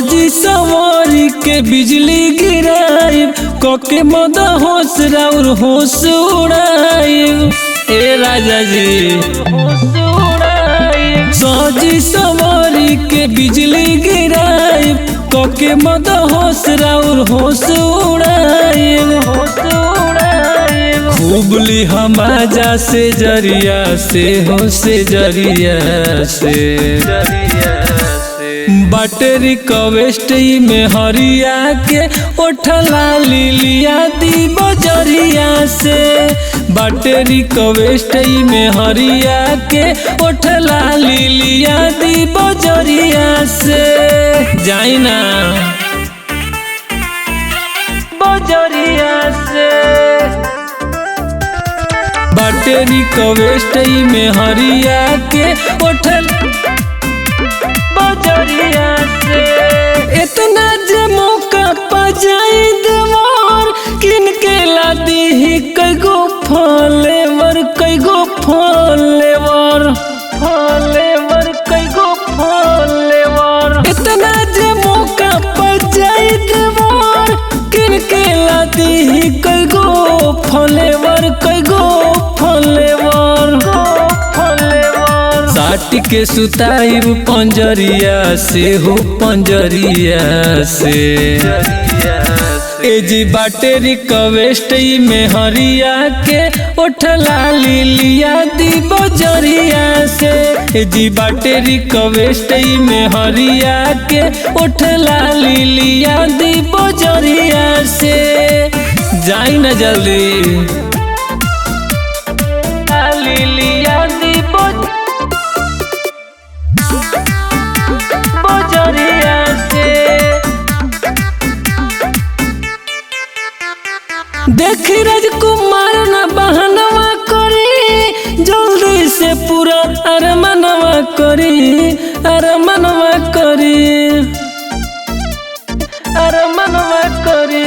सजी सवारी के बिजली गिराई कके मद होश राउर होश उड़ाई। ए राजा जी सजी सवारी के बिजली गिराई कके मद होश राउर होश उड़ाई। खूबली हमाजा से जरिया से हो से जरिया से बैटरी कवेस्ट में हरिया के उठला लिया दी बजरिया से। बैटरी कवेस्ट में हरिया के उठला लिया दी बजरिया से। जाई ना बजरिया से बैटरी कवेस्ट में हरिया के उठल बजरिया से। इतना जे मौका पा जाई देवर किन के ला दी कईगो फलेवर कईगो फलेवर फलेवर कईगो फलेवर। इतना जे मौका पा जाई देवर किन के ला दी कईगो फलेवर कईगो फलेवर फलेवर। साट के सुताई पंजरिया से हो पंजरिया से। एजी बैटरी कवेस्ट में हरिया के उठला लिया दी बजरिया से। एजी बैटरी कवेस्ट में हरिया के उठला लिया दी बजरिया से। जाई न जल्दी लिया दी बजरिया से। देखी राजकुमार न बहनवा करी जल्दी से पूरा अरमनवा करी अरमनवा करी अरमनवा करी।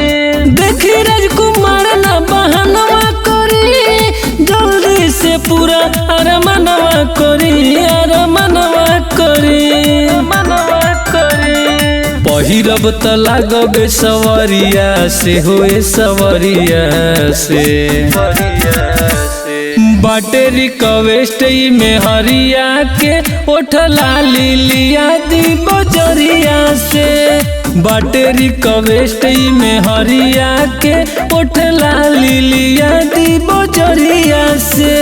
देखी राजकुमार न बहनवा करी जल्दी से पूरा अरमनवा करी अरमनवा करी अरमनवा करी। पहिरब त लागबे सवरिया से होए सवरिया से। बैटरी कवेस्ट में हरिया के उठला लिया दी बजरिया से। बैटरी कवेस्ट में हरिया के उठला लिया दी बजरिया से।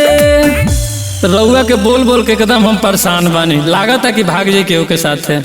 रउआ के बोल बोल के एकदम हम परेशान बानी। लागता कि भाग जाए केहू के साथे।